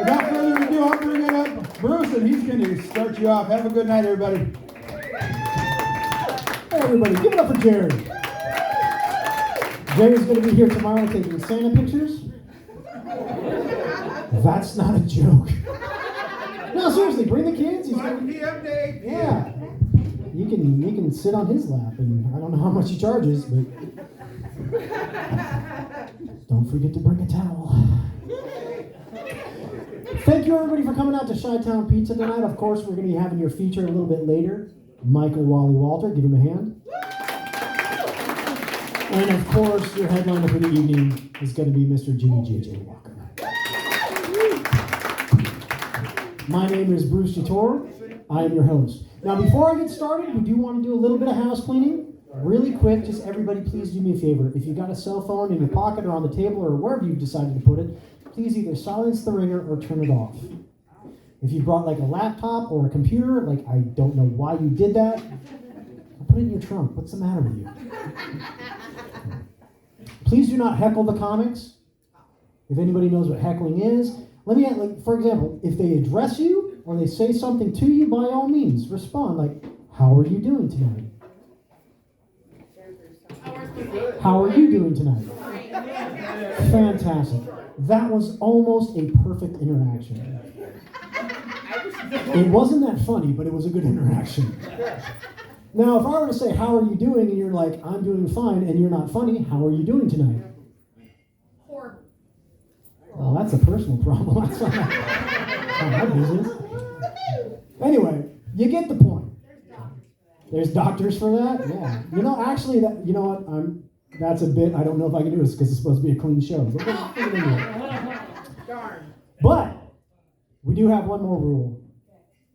Without further ado, I'll bring it up Bruce, and he's going to start you off. Have a good night, everybody. Hey, everybody, give it up for Jerry. Jerry's going to be here tomorrow taking Santa pictures. That's not a joke. No, seriously, bring the kids. 5 p.m. day. Yeah. You can sit on his lap, and I don't know how much he charges, but don't forget to bring a towel. Thank you, everybody, for coming out to Chi-Town Pizza tonight. Of course, we're going to be having your feature a little bit later. Michael Wally Walter, give him a hand. And of course, your headliner for the evening is going to be Mr. Jimmy J.J. Walker. My name is Bruce Jator. I am your host. Now, before I get started, we do want to do a little bit of house cleaning. Really quick, just everybody please do me a favor. If you've got a cell phone in your pocket or on the table or wherever you've decided to put it, please either silence the ringer or turn it off. If you brought like a laptop or a computer, like I don't know why you did that, put it in your trunk. What's the matter with you? Please do not heckle the comics. If anybody knows what heckling is, let me, like, for example, if they address you or they say something to you, by all means, respond. Like, how are you doing tonight? How are you doing tonight? Fantastic. That was almost a perfect interaction. It wasn't that funny, but it was a good interaction. Now, if I were to say, how are you doing? And you're like, I'm doing fine, and you're not funny, how are you doing tonight? Horrible. Well, that's a personal problem. That's not my business. Anyway, you get the point. There's doctors for that? Yeah. You know, actually, you know what? That's a bit, I don't know if I can do this because it's supposed to be a clean show. But we do have one more rule,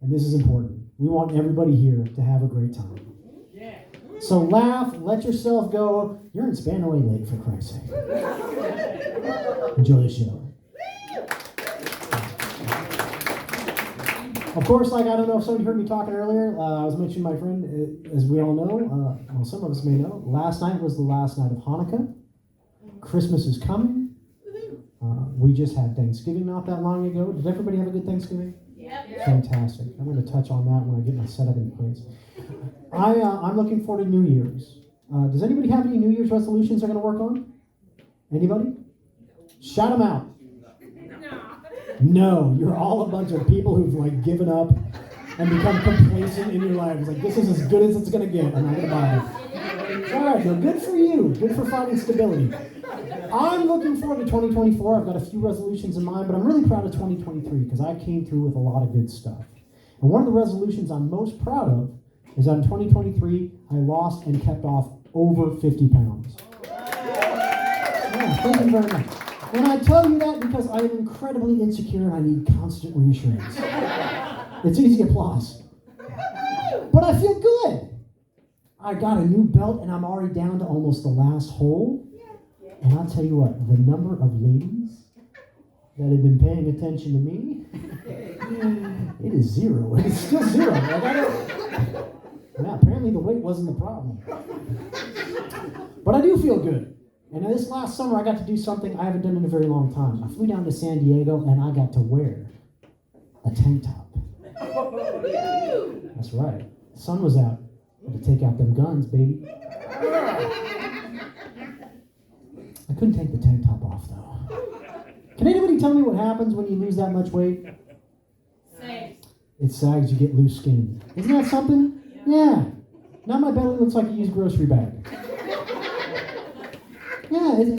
and this is important. We want everybody here to have a great time. So laugh, let yourself go. You're in Spanaway Lake, for Christ's sake. Enjoy the show. Of course, like, I don't know if somebody heard me talking earlier. I was mentioning my friend, as we all know, well, some of us may know, last night was the last night of Hanukkah. Christmas is coming. We just had Thanksgiving not that long ago. Did everybody have a good Thanksgiving? Yep. Fantastic. I'm going to touch on that when I get my setup in place. I'm looking forward to New Year's. Does anybody have any New Year's resolutions they're going to work on? Anybody? Shout them out. No, you're all a bunch of people who've like given up and become complacent in your lives. Like, this is as good as it's going to get. I'm not going to buy it. All right, well, good for you. Good for finding stability. I'm looking forward to 2024. I've got a few resolutions in mind, but I'm really proud of 2023 because I came through with a lot of good stuff. And one of the resolutions I'm most proud of is that in 2023, I lost and kept off over 50 pounds. Yeah, thank you very much. And I tell you that because I am incredibly insecure and I need constant reassurance. It's easy applause. But I feel good. I got a new belt and I'm already down to almost the last hole. And I'll tell you what, the number of ladies that have been paying attention to me, it is zero. It's still zero. Yeah, apparently the weight wasn't the problem. But I do feel good. And this last summer, I got to do something I haven't done in a very long time. I flew down to San Diego, and I got to wear a tank top. That's right. The sun was out. Had to take out them guns, baby. I couldn't take the tank top off, though. Can anybody tell me what happens when you lose that much weight? Sags. It sags, you get loose skin. Isn't that something? Yeah. Now my belly looks like a used grocery bag. Yeah,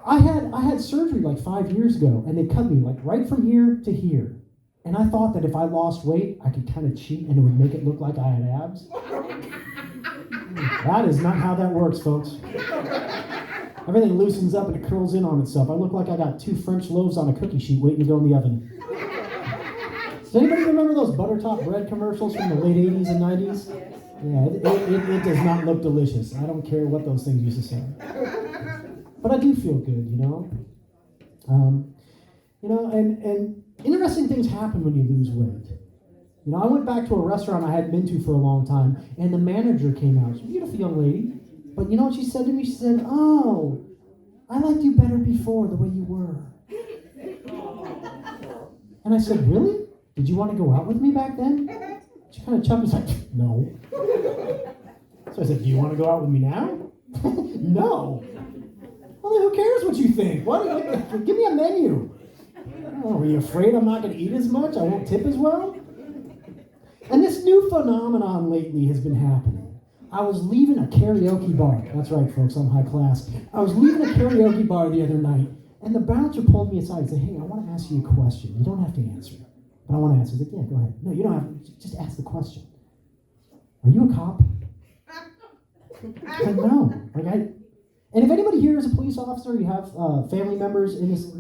I had surgery like 5 years ago, and they cut me like right from here to here. And I thought that if I lost weight, I could kind of cheat and it would make it look like I had abs. That is not how that works, folks. Everything loosens up and it curls in on itself. I look like I got 2 French loaves on a cookie sheet waiting to go in the oven. Does anybody remember those Buttertop bread commercials from the late 80s and 90s? Yeah, it does not look delicious. I don't care what those things used to say. But I do feel good, you know? And interesting things happen when you lose weight. You know, I went back to a restaurant I hadn't been to for a long time, and the manager came out. She's a beautiful young lady. But you know what she said to me? She said, "Oh, I liked you better before, the way you were." And I said, really? Did you want to go out with me back then? She kind of chuckled and said, no. So I said, do you want to go out with me now? No. Well, then who cares what you think? Give me a menu. Oh, are you afraid I'm not going to eat as much? I won't tip as well? And this new phenomenon lately has been happening. I was leaving a karaoke bar. That's right, folks, I'm high class. I was leaving a karaoke bar the other night, and the bouncer pulled me aside and said, hey, I want to ask you a question. You don't have to answer it, but I want to answer. I said, yeah, go ahead. No, you don't have to. Just ask the question. Are you a cop? I said, no. And if anybody here is a police officer, you have family members in this,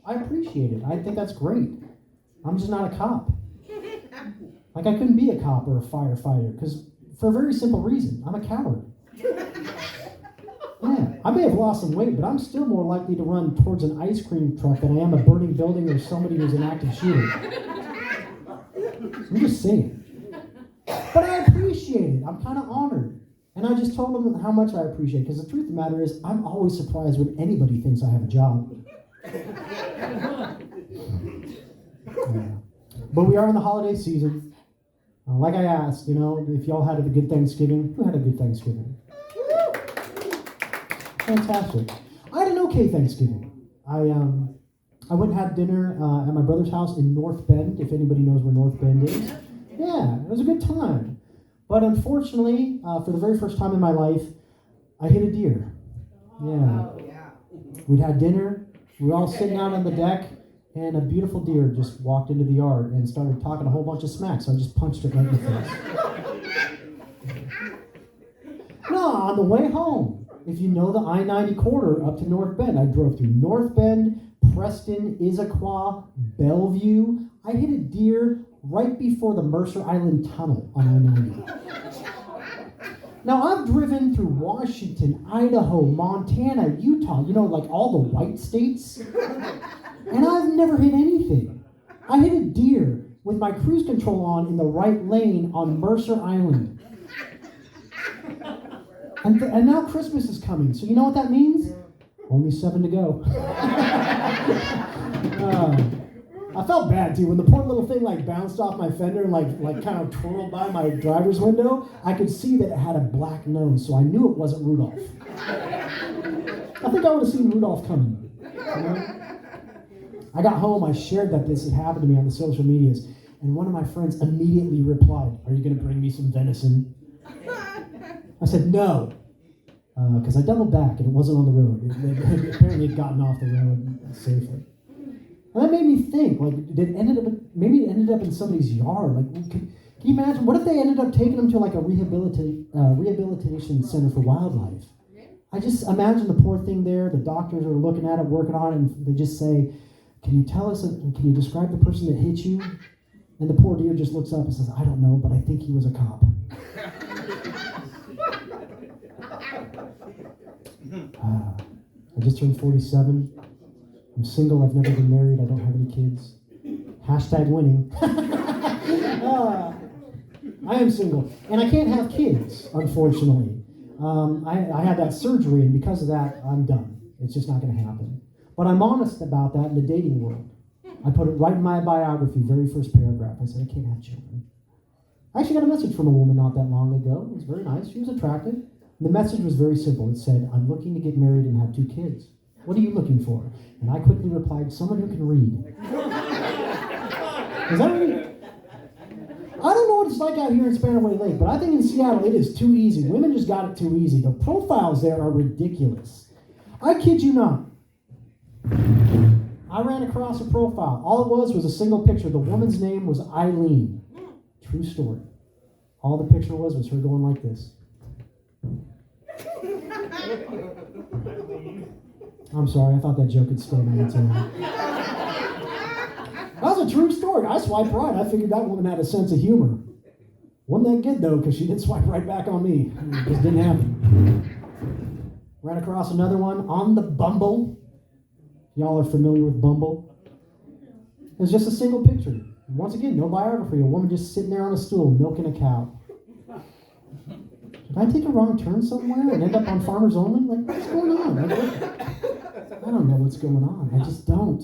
I appreciate it. I think that's great. I'm just not a cop. I couldn't be a cop or a firefighter, because for a very simple reason, I'm a coward. Yeah, I may have lost some weight, but I'm still more likely to run towards an ice cream truck than I am a burning building or somebody who's an active shooter. I'm just saying. But I appreciate it. I'm kind of honored. And I just told them how much I appreciate it, because the truth of the matter is, I'm always surprised when anybody thinks I have a job. Yeah. But we are in the holiday season. Like I asked, if y'all had a good Thanksgiving, who had a good Thanksgiving? Fantastic. I had an okay Thanksgiving. I went and had dinner at my brother's house in North Bend, if anybody knows where North Bend is. Yeah, it was a good time. But unfortunately, for the very first time in my life, I hit a deer. Yeah. We'd had dinner, we were all sitting out on the deck, and a beautiful deer just walked into the yard and started talking a whole bunch of smack, so I just punched it right in the face. No, on the way home, if you know the I-90 corridor up to North Bend, I drove through North Bend, Preston, Issaquah, Bellevue. I hit a deer right before the Mercer Island Tunnel on I-90. Now, I've driven through Washington, Idaho, Montana, Utah, like all the white states, and I've never hit anything. I hit a deer with my cruise control on in the right lane on Mercer Island. And now Christmas is coming, so you know what that means? Only 7 to go. I felt bad, too. When the poor little thing bounced off my fender and kind of twirled by my driver's window, I could see that it had a black nose, so I knew it wasn't Rudolph. I think I would have seen Rudolph coming. I got home, I shared that this had happened to me on the social medias, and one of my friends immediately replied, "Are you going to bring me some venison?" I said, no, because I doubled back and it wasn't on the road. Apparently it had gotten off the road safely. And that made me think, maybe it ended up in somebody's yard. Can you imagine, what if they ended up taking them to a rehabilitation center for wildlife? I just imagine the poor thing there, the doctors are looking at it, working on it, and they just say, can you describe the person that hit you? And the poor deer just looks up and says, I don't know, but I think he was a cop. I just turned 47. I'm single, I've never been married, I don't have any kids. Hashtag winning. I am single, and I can't have kids, unfortunately. I had that surgery, and because of that, I'm done. It's just not going to happen. But I'm honest about that in the dating world. I put it right in my biography, very first paragraph. I said, I can't have children. I actually got a message from a woman not that long ago. It was very nice. She was attractive. The message was very simple. It said, I'm looking to get married and have 2 kids. What are you looking for? And I quickly replied, someone who can read. Is that right? I don't know what it's like out here in Spanaway Lake, but I think in Seattle it is too easy. Women just got it too easy. The profiles there are ridiculous. I kid you not. I ran across a profile. All it was a single picture. The woman's name was Eileen. True story. All the picture was her going like this. I'm sorry, I thought that joke would stand on its own. That was a true story. I swiped right. I figured that woman had a sense of humor. Wasn't that good, though, because she did swipe right back on me. It just didn't happen. Ran across another one on the Bumble. Y'all are familiar with Bumble? It was just a single picture. Once again, no biography. A woman just sitting there on a stool milking a cow. Did I take a wrong turn somewhere and end up on Farmers Only? What's going on? I don't know what's going on. I just don't.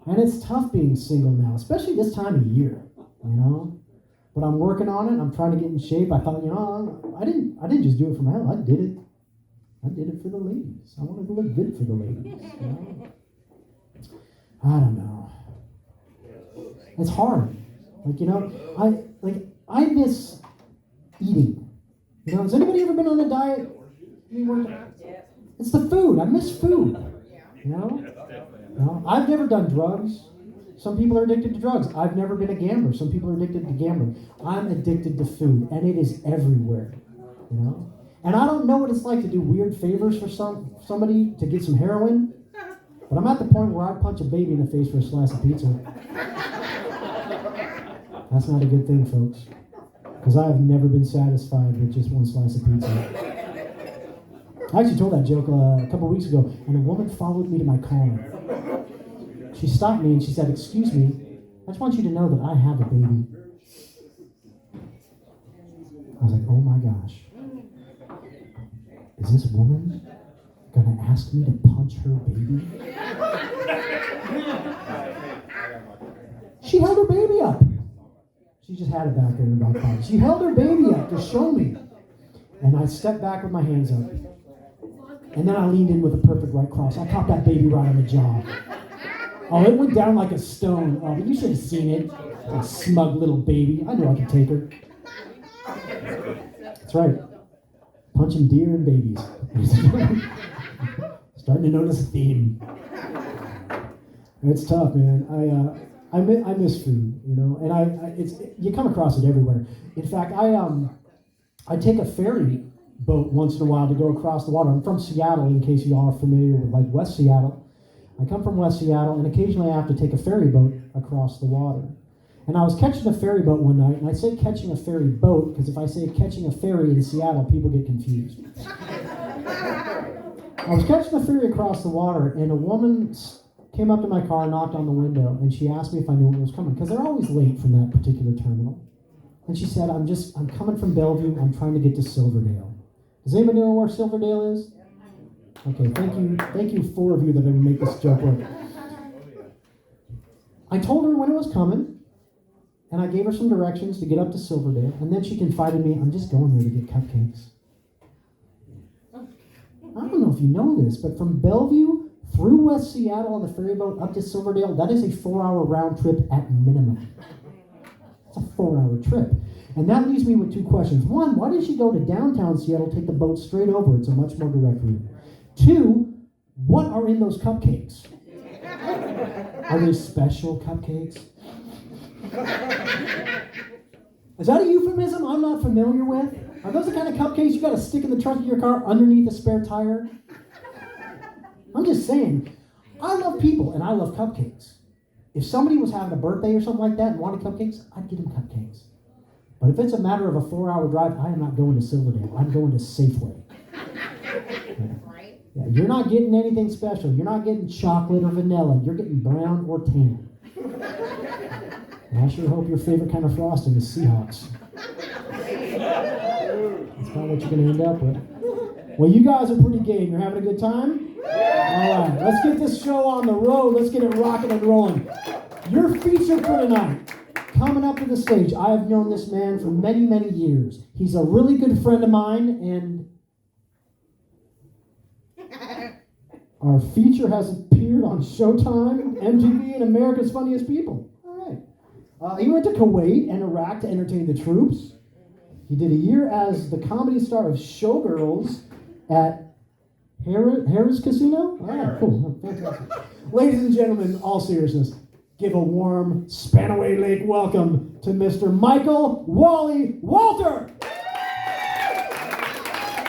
And it's tough being single now, especially this time of year, you know? But I'm working on it. I'm trying to get in shape. I thought, I didn't just do it for my health. I did it. I did it for the ladies. I wanted to look good for the ladies, you know? I don't know. It's hard. I miss eating. You know, has anybody ever been on a diet? It's the food. I miss food. You know? I've never done drugs. Some people are addicted to drugs. I've never been a gambler. Some people are addicted to gambling. I'm addicted to food, and it is everywhere. You know? And I don't know what it's like to do weird favors for somebody to get some heroin, but I'm at the point where I'd punch a baby in the face for a slice of pizza. That's not a good thing, folks, because I have never been satisfied with just one slice of pizza. I actually told that joke a couple weeks ago, and a woman followed me to my car. She stopped me and she said, "Excuse me, I just want you to know that I have a baby." I was like, oh my gosh. Is this woman gonna ask me to punch her baby? She held her baby up. She just had it back there in the back pocket. She held her baby up to show me. And I stepped back with my hands up. And then I leaned in with a perfect right cross. I caught that baby right on the jaw. Oh, it went down like a stone. Oh, but you should have seen it. A smug little baby. I knew I could take her. That's right. Punching deer and babies. Starting to notice a theme. It's tough, man. I miss food, you know, and you come across it everywhere. In fact, I take a ferry boat once in a while to go across the water. I'm from Seattle, in case you all are familiar with like West Seattle. I come from West Seattle, and occasionally I have to take a ferry boat across the water. And I was catching a ferry boat one night, and I say catching a ferry boat because if I say catching a ferry in Seattle, people get confused. I was catching the ferry across the water, and a woman came up to my car, knocked on the window, and she asked me if I knew when it was coming, because they're always late from that particular terminal. And she said, I'm coming from Bellevue, I'm trying to get to Silverdale. Does anybody know where Silverdale is? Okay, thank you 4 of you that are going to make this joke work. I told her when it was coming, and I gave her some directions to get up to Silverdale, and then she confided in me, I'm just going there to get cupcakes. I don't know if you know this, but from Bellevue through West Seattle on the ferry boat up to Silverdale, that is a 4-hour round trip at minimum. It's a 4-hour trip. And that leaves me with 2 questions. 1, why did she go to downtown Seattle, take the boat straight over? It's a much more direct route. 2, what are in those cupcakes? Are they special cupcakes? Is that a euphemism I'm not familiar with? Are those the kind of cupcakes you got to stick in the trunk of your car underneath a spare tire? I'm just saying, I love people and I love cupcakes. If somebody was having a birthday or something like that and wanted cupcakes, I'd give them cupcakes. But if it's a matter of a 4-hour drive, I am not going to Silverdale. I'm going to Safeway. Yeah, you're not getting anything special. You're not getting chocolate or vanilla. You're getting brown or tan. And I sure hope your favorite kind of frosting is Seahawks. That's kind of what you're going to end up with. Well, you guys are pretty game. You're having a good time? All right, let's get this show on the road. Let's get it rocking and rolling. Your feature for tonight, coming up to the stage. I have known this man for many, many years. He's a really good friend of mine, and our feature has appeared on Showtime, MTV, and America's Funniest People. All right. He went to Kuwait and Iraq to entertain the troops. He did a year as the comedy star of Showgirls at Harris Casino? All right, cool. Fantastic. Ladies and gentlemen, in all seriousness, give a warm Spanaway Lake welcome to Mr. Michael Wally Walter.